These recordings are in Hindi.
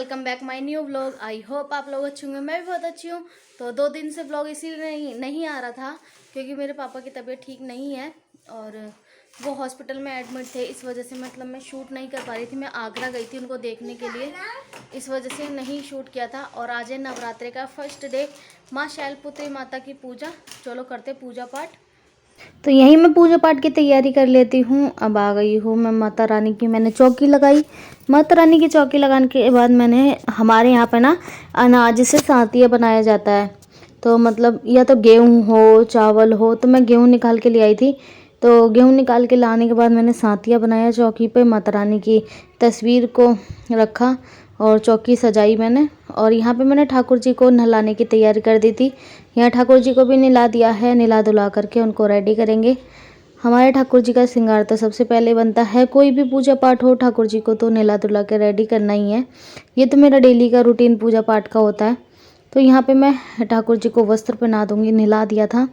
Welcome back my new vlog. I hope आप लोग अच्छे होंगे, मैं भी बहुत अच्छी हूँ। तो 2 दिन से व्लॉग इसीलिए नहीं आ रहा था क्योंकि मेरे पापा की तबीयत ठीक नहीं है और वो हॉस्पिटल में एडमिट थे। इस वजह से मतलब मैं शूट नहीं कर पा रही थी। मैं आगरा गई थी उनको देखने के लिए, इस वजह से नहीं शूट किया था। और आज है नवरात्रि का फर्स्ट डे, माँ शैलपुत्री माता की पूजा। चलो करते पूजा पाठ। तो यहीं मैं पूजा पाठ की तैयारी कर लेती हूँ। अब आ गई हूँ मैं माता रानी की, मैंने चौकी लगाई। माता रानी की चौकी लगाने के बाद मैंने हमारे यहाँ पे ना अनाज से सातिया बनाया जाता है। तो मतलब या तो गेहूँ हो चावल हो, तो मैं गेहूँ निकाल के ले आई थी। तो गेहूँ निकाल के लाने के बाद मैंने सातिया बनाया चौकी पे, माता रानी की तस्वीर को रखा और चौकी सजाई मैंने। और यहाँ पे मैंने ठाकुर जी को नहलाने की तैयारी कर दी थी। यहाँ ठाकुर जी को भी नहला दिया है, नहला धुला करके उनको रेडी करेंगे। हमारे ठाकुर जी का श्रृंगार तो सबसे पहले बनता है, कोई भी पूजा पाठ हो ठाकुर जी को तो नहला धुला के रेडी करना ही है। ये तो मेरा डेली का रूटीन पूजा पाठ का होता है। तो यहाँ पे मैं ठाकुर जी को वस्त्र पहना दूंगी, नहला दिया था।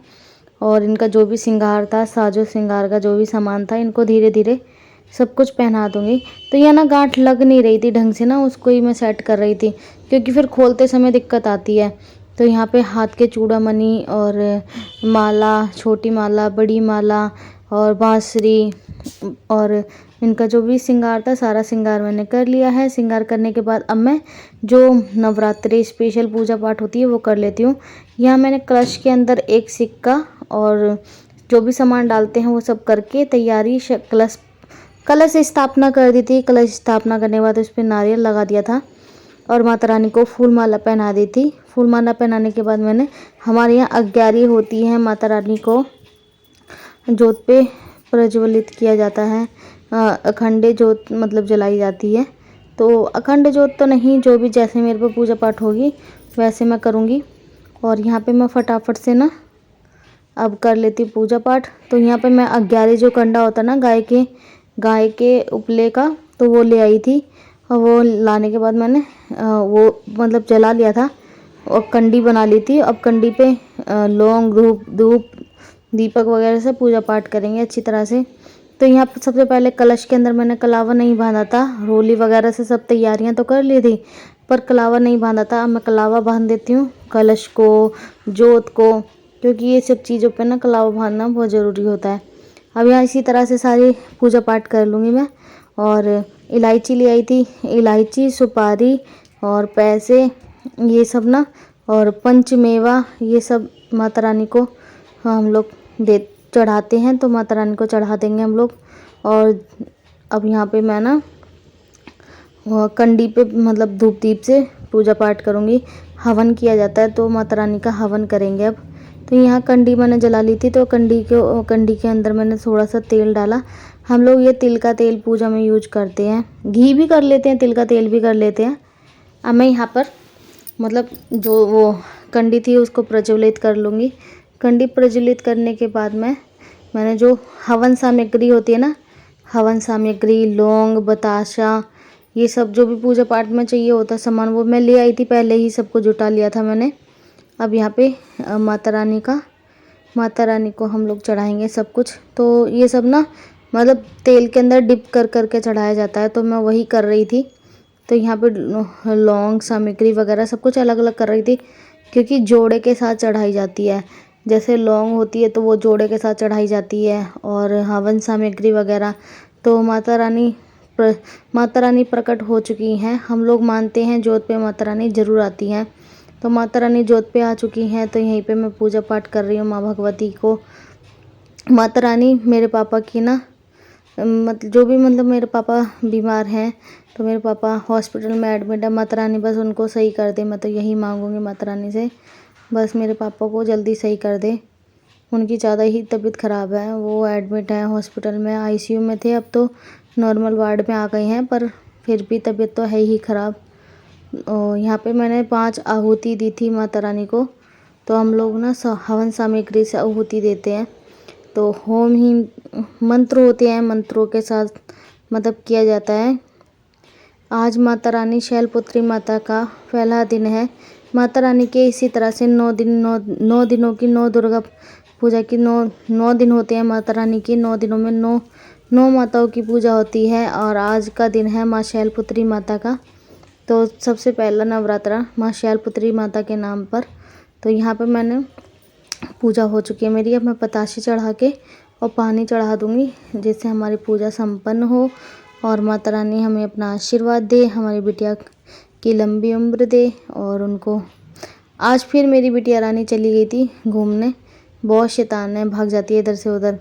और इनका जो भी श्रृंगार था, साजो श्रृंगार का जो भी सामान था, इनको धीरे धीरे सब कुछ पहना दूंगी। तो यह ना गांठ लग नहीं रही थी ढंग से ना, उसको ही मैं सेट कर रही थी क्योंकि फिर खोलते समय दिक्कत आती है। तो यहाँ पे हाथ के चूड़ामणि और माला, छोटी माला, बड़ी माला और बांसुरी और इनका जो भी श्रृंगार था, सारा श्रृंगार मैंने कर लिया है। श्रृंगार करने के बाद अब मैं जो नवरात्रि स्पेशल पूजा पाठ होती है वो कर लेती हूँ। यहाँ मैंने कलश के अंदर एक सिक्का और जो भी सामान डालते हैं वो सब करके तैयारी कलश स्थापना कर दी थी। कलश स्थापना करने के बाद उस पर नारियल लगा दिया था और माता रानी को फूल माला पहना दी थी। फूल माला पहनाने के बाद मैंने, हमारे यहाँ अग्यारी होती है, माता रानी को जोत पे प्रज्वलित किया जाता है। अखंड जोत मतलब जलाई जाती है। तो अखंड जोत तो नहीं, जो भी जैसे मेरे पे पूजा पाठ होगी वैसे मैं करूँगी। और यहाँ पे मैं फटाफट से ना अब कर लेती पूजा पाठ। तो यहाँ पे मैं अग्यारी जो कंडा होता है ना गाय के उपले का, तो वो ले आई थी। और वो लाने के बाद मैंने वो मतलब जला लिया था और कंडी बना ली थी। अब कंडी पे लौंग धूप दीपक वगैरह से पूजा पाठ करेंगे अच्छी तरह से। तो यहाँ पर सबसे पहले कलश के अंदर मैंने कलावा नहीं बांधा था, रोली वगैरह से सब तैयारियां तो कर ली थी पर कलावा नहीं बांधा था। अब मैं कलावा बांध देती हूँ कलश को, जोत को, क्योंकि ये सब चीज़ों पे ना कलावा बांधना बहुत ज़रूरी होता है। अब यहाँ इसी तरह से सारी पूजा पाठ कर लूँगी मैं। और इलायची ले आई थी, इलायची, सुपारी और पैसे, ये सब ना, और पंचमेवा, ये सब माता रानी को हम लोग दे चढ़ाते हैं। तो माता रानी को चढ़ा देंगे हम लोग। और अब यहाँ पे मैं ना कंडी पे मतलब धूप दीप से पूजा पाठ करूँगी। हवन किया जाता है तो माता रानी का हवन करेंगे अब। तो यहाँ कंडी मैंने जला ली थी। तो कंडी के अंदर मैंने थोड़ा सा तेल डाला। हम लोग ये तिल का तेल पूजा में यूज करते हैं, घी भी कर लेते हैं, तिल का तेल भी कर लेते हैं। अब मैं यहाँ पर मतलब जो वो कंडी थी उसको प्रज्वलित कर लूँगी। कंडी प्रज्वलित करने के बाद मैंने जो हवन सामग्री होती है ना, हवन सामग्री, लौंग, बताशा, ये सब जो भी पूजा पाठ में चाहिए होता सामान वो मैं ले आई थी, पहले ही सबको जुटा लिया था मैंने। अब यहाँ पे माता रानी को हम लोग चढ़ाएंगे सब कुछ। तो ये सब ना मतलब तेल के अंदर डिप कर करके चढ़ाया जाता है, तो मैं वही कर रही थी। तो यहाँ पे लौंग सामग्री वगैरह सब कुछ अलग अलग कर रही थी क्योंकि जोड़े के साथ चढ़ाई जाती है। जैसे लौंग होती है तो वो जोड़े के साथ चढ़ाई जाती है, और हवन सामग्री वगैरह। तो माता रानी प्रकट हो चुकी हैं। हम लोग मानते हैं जोत पे माता रानी ज़रूर आती हैं। तो माता रानी जोत पे आ चुकी हैं। तो यहीं पे मैं पूजा पाठ कर रही हूँ माँ भगवती को। माता रानी मेरे पापा की ना मतलब जो भी मतलब मेरे पापा बीमार हैं, तो मेरे पापा हॉस्पिटल में एडमिट है, माता रानी बस उनको सही कर दे। मैं तो यही मांगूंगी माता रानी से, बस मेरे पापा को जल्दी सही कर दे। उनकी ज़्यादा ही तबीयत ख़राब है, वो एडमिट हैं हॉस्पिटल में, आईसीयू में थे, अब तो नॉर्मल वार्ड में आ गए हैं, पर फिर भी तबीयत तो है ही ख़राब। और यहाँ पे मैंने 5 आहुति दी थी माता रानी को। तो हम लोग ना हवन सामग्री से आहुति देते हैं। तो होम ही मंत्र होते हैं, मंत्रों के साथ मतलब किया जाता है। आज माता रानी शैलपुत्री माता का पहला दिन है। माता रानी के इसी तरह से 9 दिनों की 9 दुर्गा पूजा की 9 दिन होते हैं माता रानी की। 9 दिनों में 9 माताओं की पूजा होती है। और आज का दिन है माँ शैलपुत्री माता का। तो सबसे पहला नवरात्रा माँ शैलपुत्री माता के नाम पर। तो यहाँ पर मैंने पूजा हो चुकी है मेरी। अब मैं पताशे चढ़ा के और पानी चढ़ा दूँगी, जिससे हमारी पूजा संपन्न हो और माता रानी हमें अपना आशीर्वाद दे, हमारी बिटिया की लंबी उम्र दे। और उनको आज फिर मेरी बिटिया रानी चली गई थी घूमने, बहुत शैतान है, भाग जाती है इधर से उधर।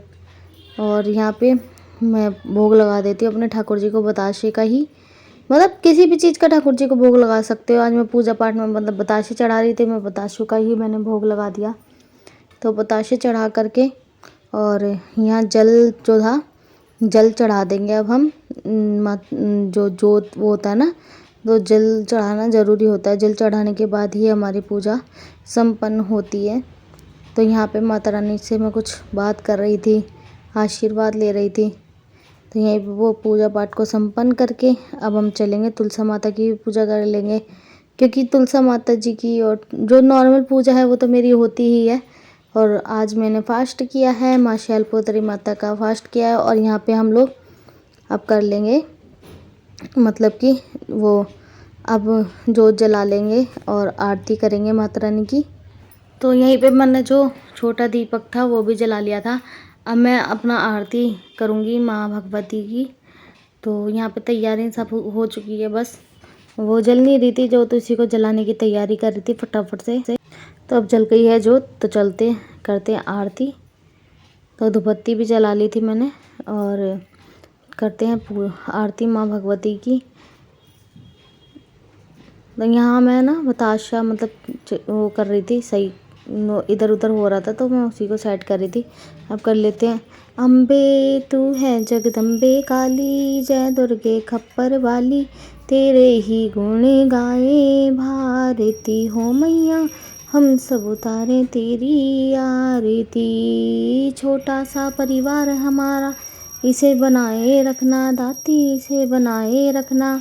और यहाँ पे मैं भोग लगा देती हूँ अपने ठाकुर जी को बताशे का ही, मतलब किसी भी चीज़ का ठाकुर जी को भोग लगा सकते हो। आज मैं पूजा पाठ में मतलब बताशे चढ़ा रही थी, मैं बताशों का ही मैंने भोग लगा दिया। तो बताशे चढ़ा करके और यहाँ जल जो था, जल चढ़ा देंगे अब हम। जो जोत वो होता है ना, तो जल चढ़ाना ज़रूरी होता है। जल चढ़ाने के बाद ही हमारी पूजा संपन्न होती है। तो यहाँ पे माता रानी से मैं कुछ बात कर रही थी, आशीर्वाद ले रही थी। तो यहीं पे वो पूजा पाठ को संपन्न करके अब हम चलेंगे तुलसा माता की पूजा कर लेंगे, क्योंकि तुलसा माता जी की और जो नॉर्मल पूजा है वो तो मेरी होती ही है। और आज मैंने फ़ास्ट किया है, माँ शैलपुत्री माता का फ़ास्ट किया है। और यहाँ पे हम लोग अब कर लेंगे, मतलब कि वो अब जोत जला लेंगे और आरती करेंगे माता रानी की। तो यहीं पे मैंने जो छोटा दीपक था वो भी जला लिया था। अब मैं अपना आरती करूँगी माँ भगवती की। तो यहाँ पे तैयारी सब हो चुकी है, बस वो जल नहीं रही थी जो, तो इसी को जलाने की तैयारी कर रही थी फटाफट से। तो अब जल गई है जोत, तो चलते करते हैं आरती। तो धूपबत्ती भी जला ली थी मैंने और करते हैं आरती माँ भगवती की। तो यहाँ मैं ना बताशा मतलब वो कर रही थी, सही इधर उधर हो रहा था तो मैं उसी को सेट कर रही थी। अब कर लेते हैं। अम्बे तू है जगदम्बे काली, जय दुर्गे खप्पर वाली, तेरे ही गुण गाए भारती हो मैया, हम सब उतारे तेरी आरती। छोटा सा परिवार हमारा, इसे बनाए रखना दाती, इसे बनाए रखना।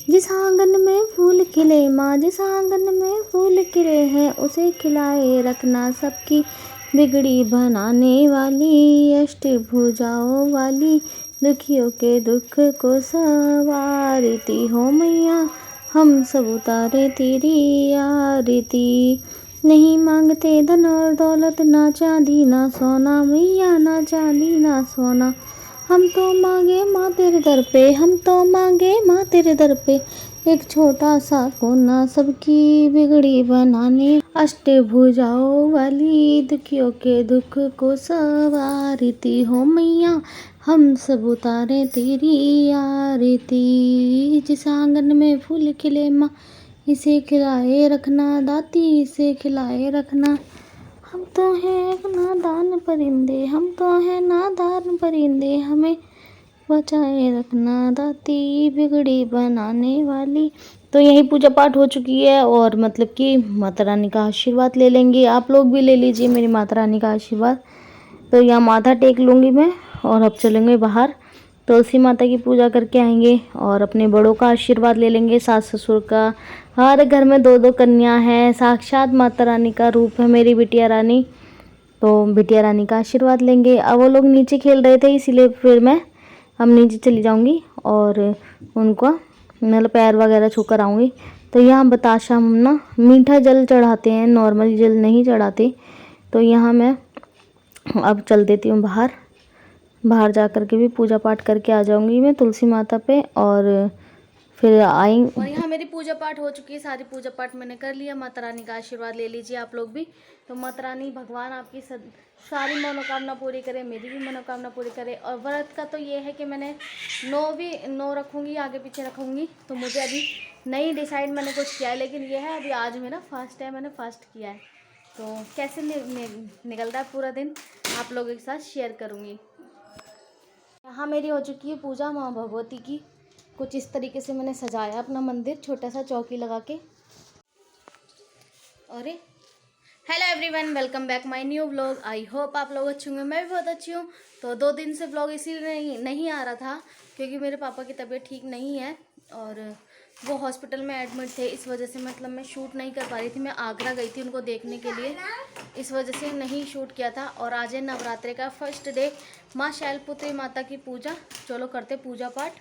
जिस आंगन में फूल खिले माँ, जिस आंगन में फूल खिले हैं, उसे खिलाए रखना। सबकी बिगड़ी बनाने वाली, अष्टभुजाओं वाली, दुखियों के दुख को सवारती हो मैया, हम सब उतारे तेरी आरती। नहीं मांगते धन और दौलत, ना चांदी ना सोना मैया, ना चांदी ना सोना। हम तो मांगे माँ तेरे दर पे, हम तो मांगे माँ तेरे दर पे, एक छोटा सा कोना सबकी बिगड़ी बनाने, अष्टभुजाओं वाली, दुखियों के दुख को सवारती हो मैया, हम सब उतारे तेरी आरती। जिस आंगन में फूल खिले माँ, इसे खिलाए रखना दाती, इसे खिलाए रखना। हम तो हैं नादान परिंदे, हम तो हैं नादान परिंदे, हमें बचाए रखना दाती, बिगड़ी बनाने वाली। तो यही पूजा पाठ हो चुकी है और मतलब कि माता रानी का आशीर्वाद ले लेंगे। आप लोग भी ले लीजिए मेरी माता रानी का आशीर्वाद। तो यहाँ माथा टेक लूँगी मैं और अब चलेंगे बाहर, तुलसी माता की पूजा करके आएंगे और अपने बड़ों का आशीर्वाद ले लेंगे, सास ससुर का। हर घर में दो दो कन्या है, साक्षात माता रानी का रूप है मेरी बिटिया रानी। तो बिटिया रानी का आशीर्वाद लेंगे। अब वो लोग नीचे खेल रहे थे, इसीलिए फिर मैं अब नीचे चली जाऊंगी और उनको मतलब पैर वगैरह छू कर आऊँगी। तो यहाँ बताशा हम ना मीठा जल चढ़ाते हैं, नॉर्मल जल नहीं चढ़ाते। तो यहाँ मैं अब चल देती हूँ बाहर, बाहर जा कर के भी पूजा पाठ करके आ जाऊंगी मैं तुलसी माता पे और फिर आएंगे। और यहाँ मेरी पूजा पाठ हो चुकी है, सारी पूजा पाठ मैंने कर लिया। माता रानी का आशीर्वाद ले लीजिए आप लोग भी। तो माता रानी भगवान आपकी सारी मनोकामना पूरी करे, मेरी भी मनोकामना पूरी करे। और व्रत का तो ये है कि मैंने 9 रखूँगी, आगे पीछे रखूँगी। तो मुझे अभी नहीं डिसाइड मैंने कुछ किया है, लेकिन ये है अभी आज मेरा फास्ट है, मैंने फास्ट किया है। तो कैसे निकल रहा है पूरा दिन आप लोगों के साथ शेयर करूँगी। यहाँ मेरी हो चुकी है पूजा माँ भगवती की। कुछ इस तरीके से मैंने सजाया अपना मंदिर, छोटा सा चौकी लगा के। अरे hello everyone, welcome back my new vlog. I hope आप लोग अच्छे होंगे, मैं भी बहुत अच्छी हूँ। तो 2 दिन से व्लॉग इसीलिए नहीं आ रहा था क्योंकि मेरे पापा की तबीयत ठीक नहीं है और वो हॉस्पिटल में एडमिट थे। इस वजह से मतलब मैं शूट नहीं कर पा रही थी। मैं आगरा गई थी उनको देखने के लिए, इस वजह से नहीं शूट किया था। और आज है नवरात्रि का फर्स्ट डे, माँ शैलपुत्री माता की पूजा। चलो करते पूजा पाठ।